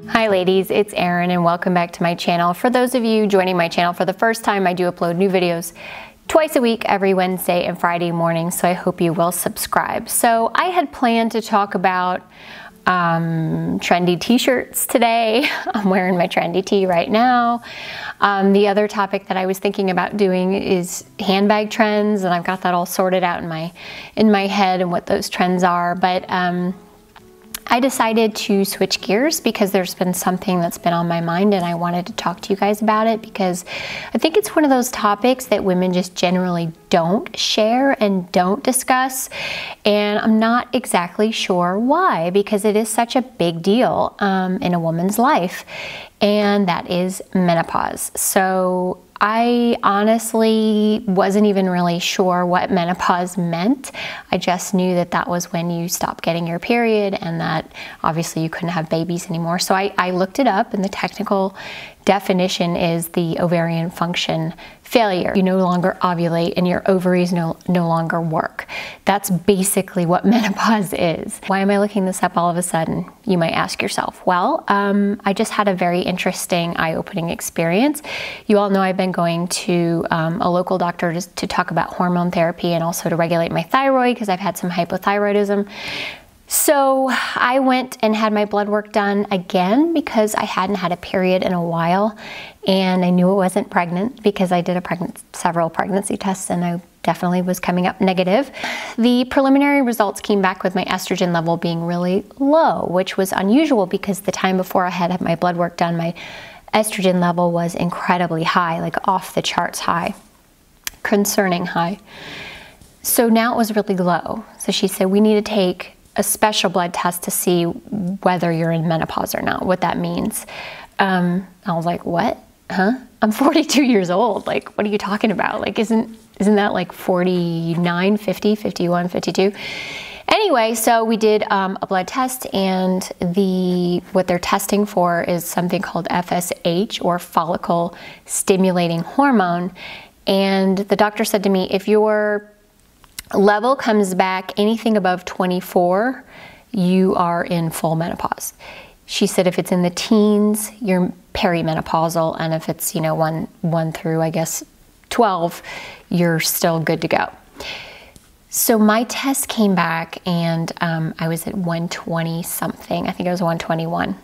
Hi ladies, it's Erin and welcome back to my channel. For those of you joining my channel for the first time, I do upload new videos twice a week, every Wednesday and Friday morning, so I hope you will subscribe. So I had planned to talk about trendy t-shirts today. I'm wearing my trendy tee right now. The other topic that I was thinking about doing is handbag trends, and I've got that all sorted out in my head and what those trends are. But I decided to switch gears because there's been something that's been on my mind and I wanted to talk to you guys about it because I think it's one of those topics that women just generally don't share and don't discuss, and I'm not exactly sure why, because it is such a big deal in a woman's life, and that is menopause. So I honestly wasn't even really sure what menopause meant. I just knew that that was when you stop getting your period and that obviously you couldn't have babies anymore. So I looked it up, and the technical definition is the ovarian function failure. You no longer ovulate and your ovaries no longer work. That's basically what menopause is. Why am I looking this up all of a sudden, you might ask yourself? Well, I just had a very interesting, eye-opening experience. You all know I've been going to a local doctor to talk about hormone therapy and also to regulate my thyroid because I've had some hypothyroidism. So I went and had my blood work done again because I hadn't had a period in a while, and I knew I wasn't pregnant because I did several pregnancy tests and I definitely was coming up negative. The preliminary results came back with my estrogen level being really low, which was unusual because the time before I had my blood work done, my estrogen level was incredibly high, like off the charts high, concerning high. So now it was really low. So she said, we need to take a special blood test to see whether you're in menopause or not, what that means. I was like, what? Huh? I'm 42 years old. Like, what are you talking about? Like, isn't that like 49, 50, 51, 52? Anyway, so we did a blood test, and what they're testing for is something called FSH, or follicle stimulating hormone. And the doctor said to me, if your level comes back anything above 24, you are in full menopause. She said if it's in the teens, you're perimenopausal, and if it's, 1 through, I guess, 12, you're still good to go. So my test came back, and I was at 120 something. I think it was 121.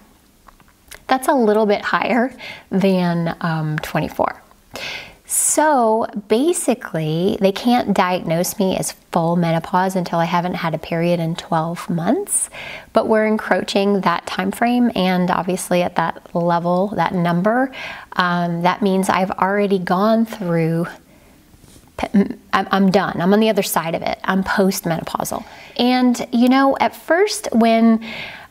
That's a little bit higher than 24. So basically, they can't diagnose me as full menopause until I haven't had a period in 12 months, but we're encroaching that time frame, and obviously at that level, that number, that means I've already gone through, I'm done. I'm on the other side of it. I'm post-menopausal. And at first when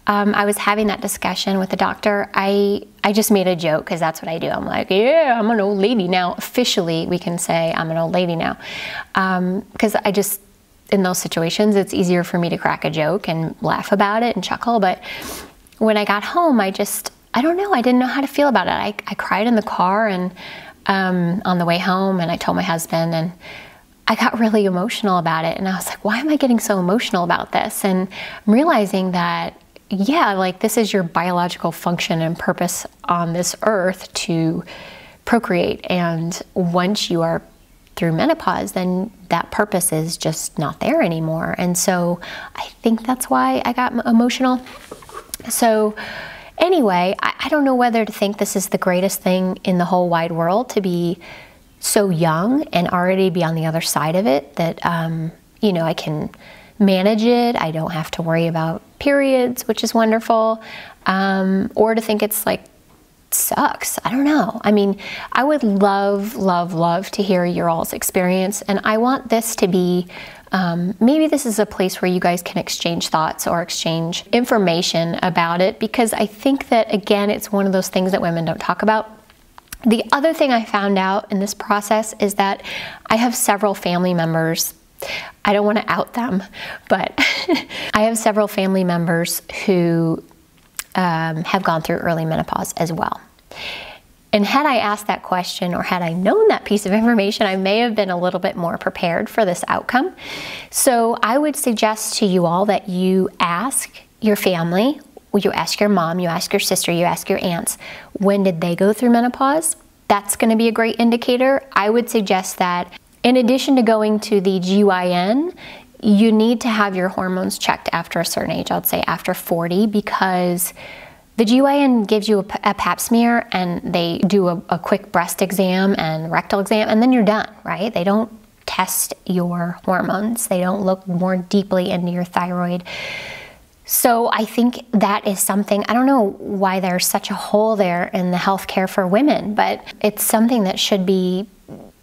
I was having that discussion with the doctor, I just made a joke because that's what I do. I'm like, yeah, I'm an old lady now. Officially, we can say I'm an old lady now. Because in those situations, it's easier for me to crack a joke and laugh about it and chuckle. But when I got home, I don't know, I didn't know how to feel about it. I cried in the car and on the way home, and I told my husband, and I got really emotional about it. And I was like, why am I getting so emotional about this? And I'm realizing that, yeah, like this is your biological function and purpose on this earth to procreate. And once you are through menopause, then that purpose is just not there anymore. And so I think that's why I got emotional. So anyway, I don't know whether to think this is the greatest thing in the whole wide world to be so young and already be on the other side of it, that, I can manage it. I don't have to worry about periods, which is wonderful, or to think it's like sucks. I don't know. I mean, I would love, love, love to hear your all's experience, and I want this to be maybe this is a place where you guys can exchange thoughts or exchange information about it, because I think that, again, it's one of those things that women don't talk about. The other thing I found out in this process is that I have several family members. I don't want to out them, but I have several family members who have gone through early menopause as well. And had I asked that question, or had I known that piece of information, I may have been a little bit more prepared for this outcome. So I would suggest to you all that you ask your family you ask your mom, you ask your sister, you ask your aunts, when did they go through menopause? That's going to be a great indicator. I would suggest that in addition to going to the GYN, you need to have your hormones checked after a certain age. I'd say after 40, because the GYN gives you a pap smear and they do a quick breast exam and rectal exam, and then you're done, right? They don't test your hormones. They don't look more deeply into your thyroid. So I think that is something, I don't know why there's such a hole there in the healthcare for women, but it's something that should be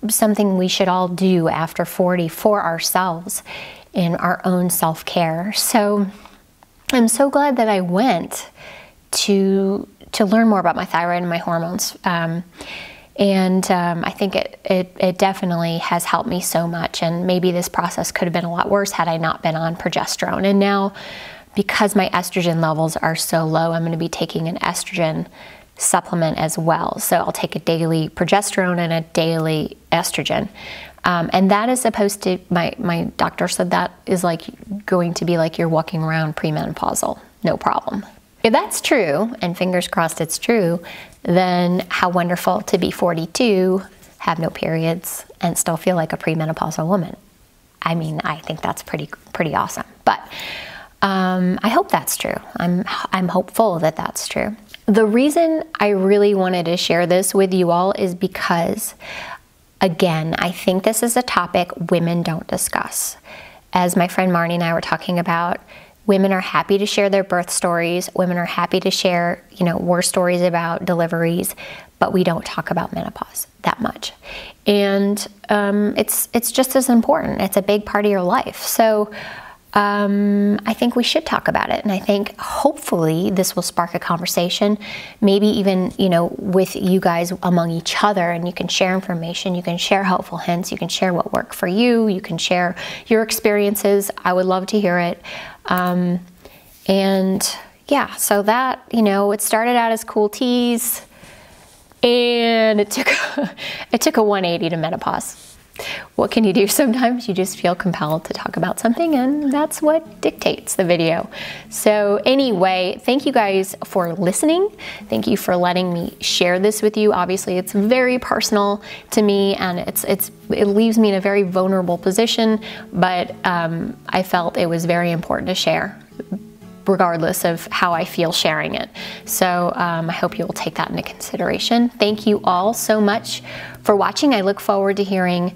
something we should all do after 40 for ourselves in our own self-care. So I'm so glad that I went to learn more about my thyroid and my hormones. I think it definitely has helped me so much, and maybe this process could have been a lot worse had I not been on progesterone. And now, because my estrogen levels are so low, I'm going to be taking an estrogen supplement as well. So I'll take a daily progesterone and a daily estrogen. And that is supposed to, my doctor said that is like going to be like you're walking around premenopausal, no problem. If that's true, and fingers crossed it's true, then how wonderful to be 42, have no periods, and still feel like a premenopausal woman. I mean, I think that's pretty awesome. But I hope that's true. I'm hopeful that that's true. The reason I really wanted to share this with you all is because, again, I think this is a topic women don't discuss. As my friend Marnie and I were talking about, women are happy to share their birth stories. Women are happy to share, war stories about deliveries, but we don't talk about menopause that much. And it's just as important. It's a big part of your life. So I think we should talk about it. And I think hopefully this will spark a conversation, maybe even, with you guys among each other, and you can share information, you can share helpful hints, you can share what worked for you, you can share your experiences. I would love to hear it. And yeah, so that, it started out as cool teas, and it took a 180 to menopause. What can you do? Sometimes you just feel compelled to talk about something, and that's what dictates the video. So anyway, thank you guys for listening. Thank you for letting me share this with you. Obviously, it's very personal to me, and it leaves me in a very vulnerable position, but I felt it was very important to share, regardless of how I feel sharing it. So I hope you will take that into consideration. Thank you all so much for watching. I look forward to hearing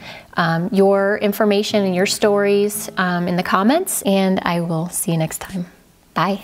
your information and your stories in the comments, and I will see you next time. Bye.